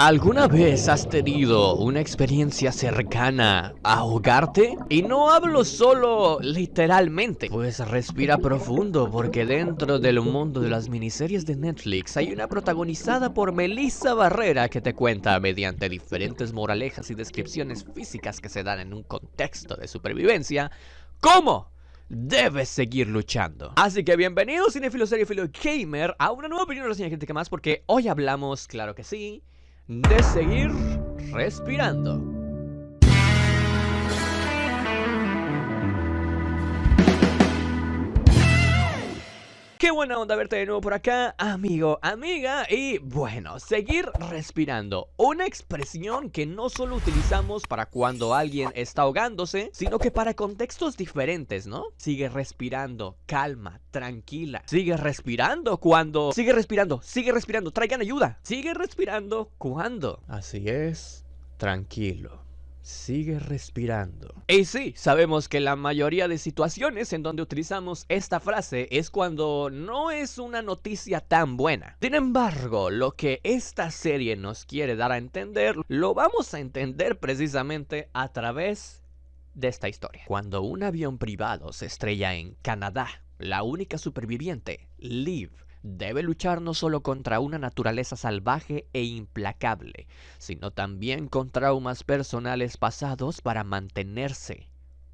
¿Alguna vez has tenido una experiencia cercana a ahogarte? Y no hablo solo literalmente, pues respira profundo porque dentro del mundo de las miniseries de Netflix hay una protagonizada por Melissa Barrera que te cuenta mediante diferentes moralejas y descripciones físicas que se dan en un contexto de supervivencia, ¿cómo debes seguir luchando? Así que bienvenidos cinéfilo, seriéfilo y gamer a una nueva opinión, reseña, crítica más, porque hoy hablamos, claro que sí, de seguir respirando. Qué buena onda verte de nuevo por acá, amigo, amiga. Y bueno, seguir respirando, una expresión que no solo utilizamos para cuando alguien está ahogándose, sino que para contextos diferentes, ¿no? Sigue respirando, calma, tranquila. Sigue respirando cuando... Sigue respirando, traigan ayuda. Sigue respirando cuando... Así es, tranquilo. Sigue respirando. Y sí, sabemos que la mayoría de situaciones en donde utilizamos esta frase es cuando no es una noticia tan buena. Sin embargo, lo que esta serie nos quiere dar a entender, lo vamos a entender precisamente a través de esta historia. Cuando un avión privado se estrella en Canadá, la única superviviente, Liv, debe luchar no solo contra una naturaleza salvaje e implacable, sino también con traumas personales pasados para mantenerse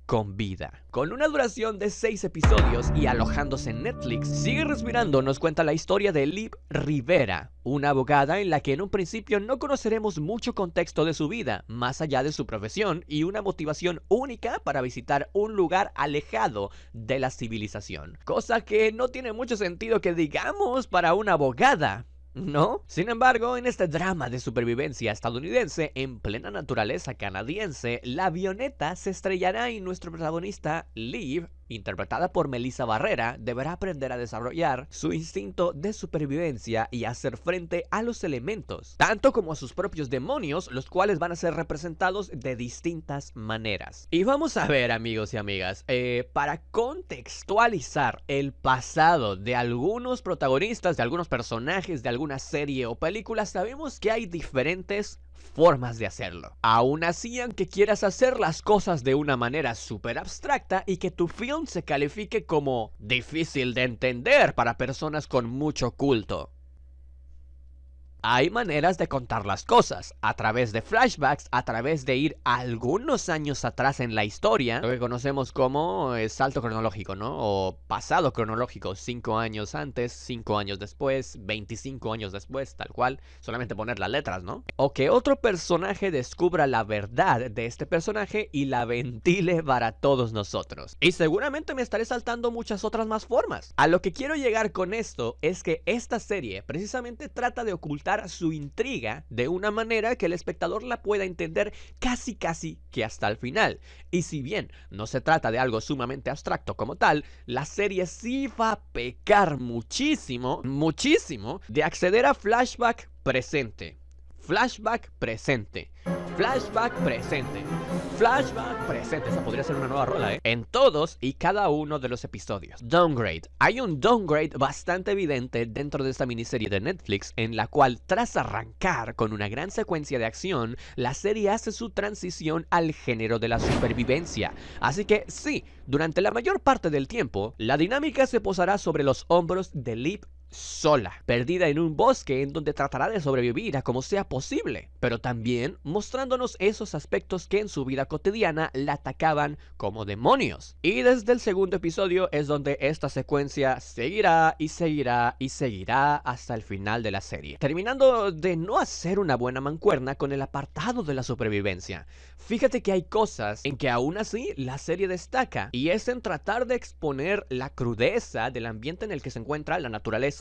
con vida. Con una duración de 6 episodios y alojándose en Netflix, Sigue Respirando nos cuenta la historia de Liv Rivera, una abogada en la que en un principio no conoceremos mucho contexto de su vida, más allá de su profesión y una motivación única para visitar un lugar alejado de la civilización. Cosa que no tiene mucho sentido que digamos para una abogada, ¿no? Sin embargo, en este drama de supervivencia estadounidense en plena naturaleza canadiense, la avioneta se estrellará y nuestro protagonista, Liv, interpretada por Melissa Barrera, deberá aprender a desarrollar su instinto de supervivencia y hacer frente a los elementos, tanto como a sus propios demonios, los cuales van a ser representados de distintas maneras. Y vamos a ver, amigos y amigas, para contextualizar el pasado de algunos protagonistas, de algunos personajes de alguna serie o película, sabemos que hay diferentes formas de hacerlo. Aún así, aunque quieras hacer las cosas de una manera súper abstracta y que tu film se califique como difícil de entender para personas con mucho culto, hay maneras de contar las cosas, a través de flashbacks, a través de ir algunos años atrás en la historia, lo que conocemos como salto cronológico, ¿no? O pasado cronológico, 5 años antes, 5 años después, 25 años después, tal cual, solamente poner las letras, ¿no? O que otro personaje descubra la verdad de este personaje y la ventile para todos nosotros. Y seguramente me estaré saltando muchas otras más formas. A lo que quiero llegar con esto es que esta serie precisamente trata de ocultar su intriga de una manera que el espectador la pueda entender casi que hasta el final. Y si bien no se trata de algo sumamente abstracto como tal, la serie sí va a pecar muchísimo de acceder a flashback presente. Flashback presente. Flashback presente. Flashback presente. Esa podría ser una nueva rola, ¿eh? En todos y cada uno de los episodios. Downgrade. Hay un downgrade bastante evidente dentro de esta miniserie de Netflix, en la cual, tras arrancar con una gran secuencia de acción, la serie hace su transición al género de la supervivencia. Así que sí, durante la mayor parte del tiempo, la dinámica se posará sobre los hombros de Liv sola, perdida en un bosque en donde tratará de sobrevivir a como sea posible, pero también mostrándonos esos aspectos que en su vida cotidiana la atacaban como demonios. Y desde el segundo episodio es donde esta secuencia seguirá y seguirá y seguirá hasta el final de la serie, terminando de no hacer una buena mancuerna con el apartado de la supervivencia. Fíjate que hay cosas en que aún así la serie destaca, y es en tratar de exponer la crudeza del ambiente en el que se encuentra la naturaleza,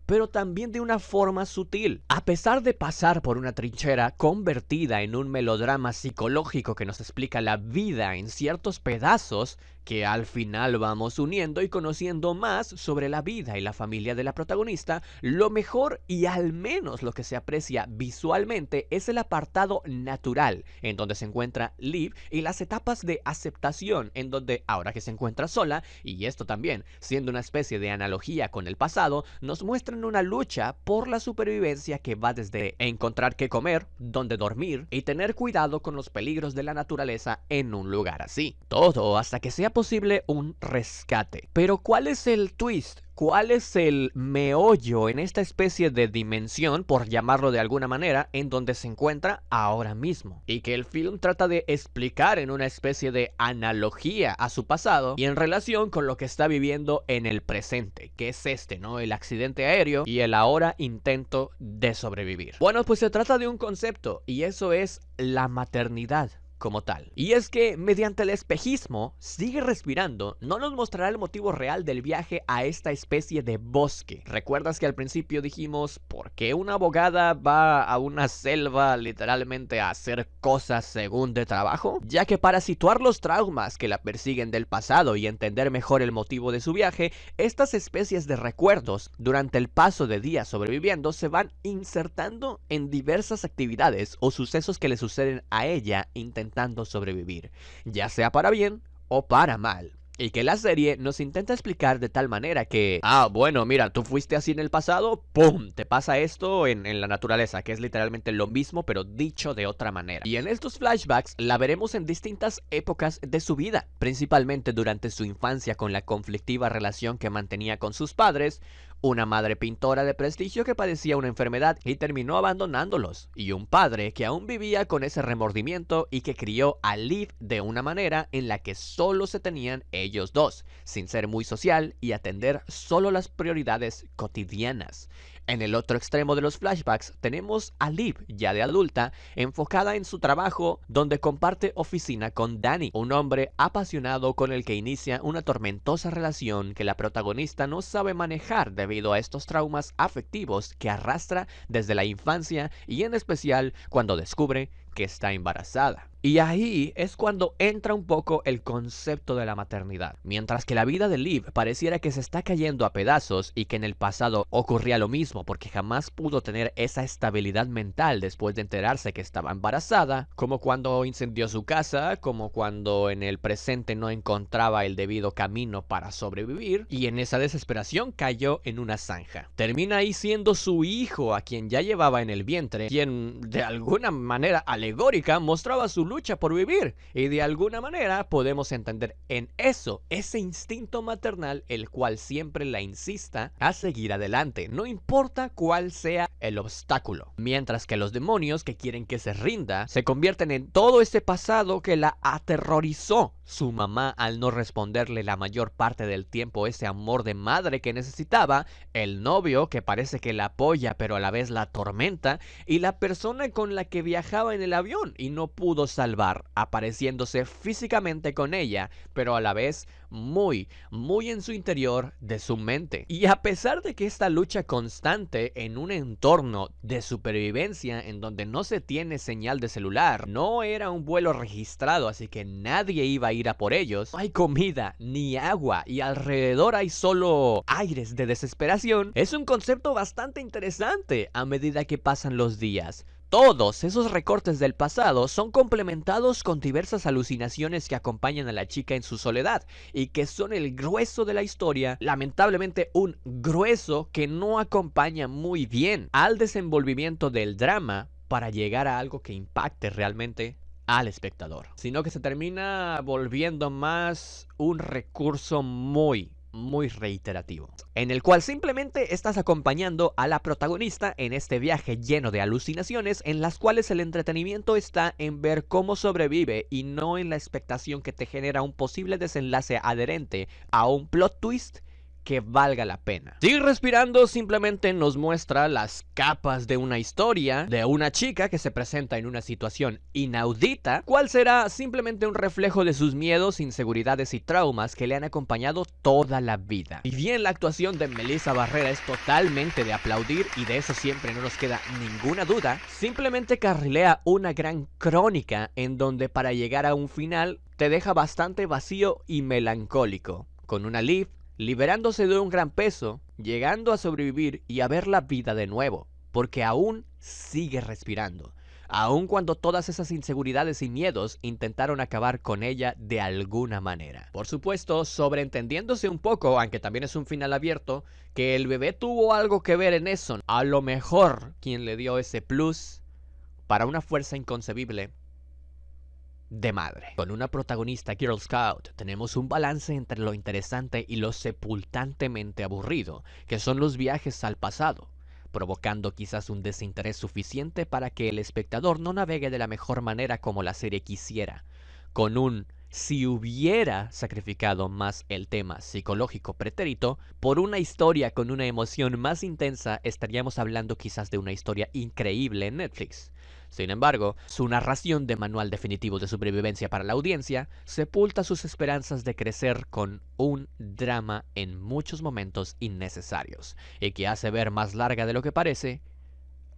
pero también de una forma sutil. A pesar de pasar por una trinchera convertida en un melodrama psicológico que nos explica la vida en ciertos pedazos, que al final vamos uniendo y conociendo más sobre la vida y la familia de la protagonista, lo mejor y al menos lo que se aprecia visualmente es el apartado natural, en donde se encuentra Liv, y las etapas de aceptación, en donde ahora que se encuentra sola, y esto también siendo una especie de analogía con el pasado, nos muestran en una lucha por la supervivencia que va desde encontrar qué comer, dónde dormir y tener cuidado con los peligros de la naturaleza en un lugar así. Todo hasta que sea posible un rescate. Pero ¿cuál es el twist? ¿Cuál es el meollo en esta especie de dimensión, por llamarlo de alguna manera, en donde se encuentra ahora mismo? Y que el film trata de explicar en una especie de analogía a su pasado y en relación con lo que está viviendo en el presente, que es ¿no? El accidente aéreo y el ahora intento de sobrevivir. Bueno, pues se trata de un concepto y eso es la maternidad como tal. Y es que mediante el espejismo, Sigue Respirando no nos mostrará el motivo real del viaje a esta especie de bosque. ¿Recuerdas que al principio dijimos por qué una abogada va a una selva literalmente a hacer cosas según de trabajo? Ya que para situar los traumas que la persiguen del pasado y entender mejor el motivo de su viaje, estas especies de recuerdos durante el paso de días sobreviviendo se van insertando en diversas actividades o sucesos que le suceden a ella intentando sobrevivir, ya sea para bien o para mal. Y que la serie nos intenta explicar de tal manera que, bueno, mira, tú fuiste así en el pasado, ¡pum!, te pasa esto en la naturaleza, que es literalmente lo mismo, pero dicho de otra manera. Y en estos flashbacks la veremos en distintas épocas de su vida, principalmente durante su infancia con la conflictiva relación que mantenía con sus padres, una madre pintora de prestigio que padecía una enfermedad y terminó abandonándolos, y un padre que aún vivía con ese remordimiento y que crió a Liv de una manera en la que solo se tenían ellos dos, sin ser muy social y atender solo las prioridades cotidianas. En el otro extremo de los flashbacks tenemos a Liv, ya de adulta, enfocada en su trabajo, donde comparte oficina con Danny, un hombre apasionado con el que inicia una tormentosa relación que la protagonista no sabe manejar debido a estos traumas afectivos que arrastra desde la infancia y en especial cuando descubre que está embarazada. Y ahí es cuando entra un poco el concepto de la maternidad. Mientras que la vida de Liv pareciera que se está cayendo a pedazos y que en el pasado ocurría lo mismo porque jamás pudo tener esa estabilidad mental después de enterarse que estaba embarazada, como cuando incendió su casa, como cuando en el presente no encontraba el debido camino para sobrevivir y en esa desesperación cayó en una zanja. Termina ahí siendo su hijo a quien ya llevaba en el vientre, quien de alguna manera alegórica mostraba su lucha por vivir, y de alguna manera podemos entender en eso, ese instinto maternal el cual siempre la insista a seguir adelante, no importa cuál sea el obstáculo, mientras que los demonios que quieren que se rinda se convierten en todo ese pasado que la aterrorizó su mamá al no responderle la mayor parte del tiempo ese amor de madre que necesitaba, el novio que parece que la apoya pero a la vez la atormenta, y la persona con la que viajaba en el avión y no pudo salvar, apareciéndose físicamente con ella, pero a la vez muy en su interior de su mente. Y a pesar de que esta lucha constante en un entorno de supervivencia en donde no se tiene señal de celular, no era un vuelo registrado, así que nadie iba a ir a por ellos, no hay comida ni agua y alrededor hay solo aires de desesperación, es un concepto bastante interesante a medida que pasan los días. Todos esos recortes del pasado son complementados con diversas alucinaciones que acompañan a la chica en su soledad y que son el grueso de la historia, lamentablemente un grueso que no acompaña muy bien al desenvolvimiento del drama para llegar a algo que impacte realmente al espectador, sino que se termina volviendo más un recurso muy reiterativo, en el cual simplemente estás acompañando a la protagonista en este viaje lleno de alucinaciones en las cuales el entretenimiento está en ver cómo sobrevive y no en la expectación que te genera un posible desenlace adherente a un plot twist que valga la pena. Sigue Respirando simplemente nos muestra las capas de una historia de una chica que se presenta en una situación inaudita, cual será simplemente un reflejo de sus miedos, inseguridades y traumas que le han acompañado toda la vida. Y bien, la actuación de Melissa Barrera es totalmente de aplaudir y de eso siempre no nos queda ninguna duda. Simplemente carrilea una gran crónica en donde para llegar a un final te deja bastante vacío y melancólico, con una Liv liberándose de un gran peso, llegando a sobrevivir y a ver la vida de nuevo, porque aún sigue respirando. aun cuando todas esas inseguridades y miedos intentaron acabar con ella de alguna manera. Por supuesto, sobreentendiéndose un poco, aunque también es un final abierto, que el bebé tuvo algo que ver en eso. A lo mejor quien le dio ese plus para una fuerza inconcebible de madre. Con una protagonista Girl Scout tenemos un balance entre lo interesante y lo sepultantemente aburrido, que son los viajes al pasado, provocando quizás un desinterés suficiente para que el espectador no navegue de la mejor manera como la serie quisiera, con un si hubiera sacrificado más el tema psicológico pretérito por una historia con una emoción más intensa, estaríamos hablando quizás de una historia increíble en Netflix. Sin embargo, su narración de manual definitivo de supervivencia para la audiencia sepulta sus esperanzas de crecer con un drama en muchos momentos innecesarios, y que hace ver más larga de lo que parece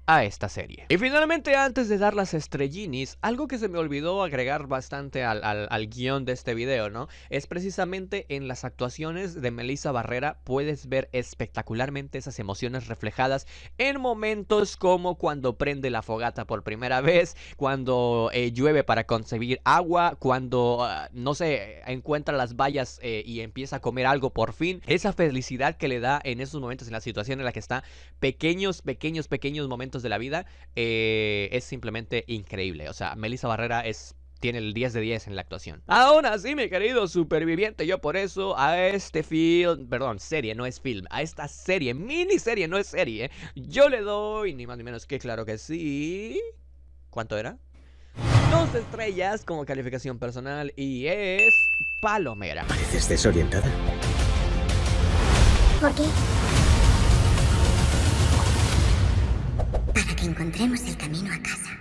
a esta serie. Y finalmente, antes de dar las estrellinis, algo que se me olvidó agregar bastante al guión de este video, ¿no? Es precisamente en las actuaciones de Melissa Barrera puedes ver espectacularmente esas emociones reflejadas en momentos como cuando prende la fogata por primera vez, cuando llueve para concebir agua, cuando, no sé, encuentra las bayas y empieza a comer algo por fin. Esa felicidad que le da en esos momentos, en la situación en la que está, pequeños momentos de la vida, es simplemente increíble. O sea, Melissa Barrera tiene el 10 de 10 en la actuación. Aún así, mi querido superviviente, yo por eso a este serie, no es film, a esta serie, miniserie, no es serie, yo le doy, ni más ni menos que claro que sí. ¿Cuánto era? 2 estrellas como calificación personal y es palomera. ¿Pareces desorientada? ¿Por qué? Para que encontremos el camino a casa.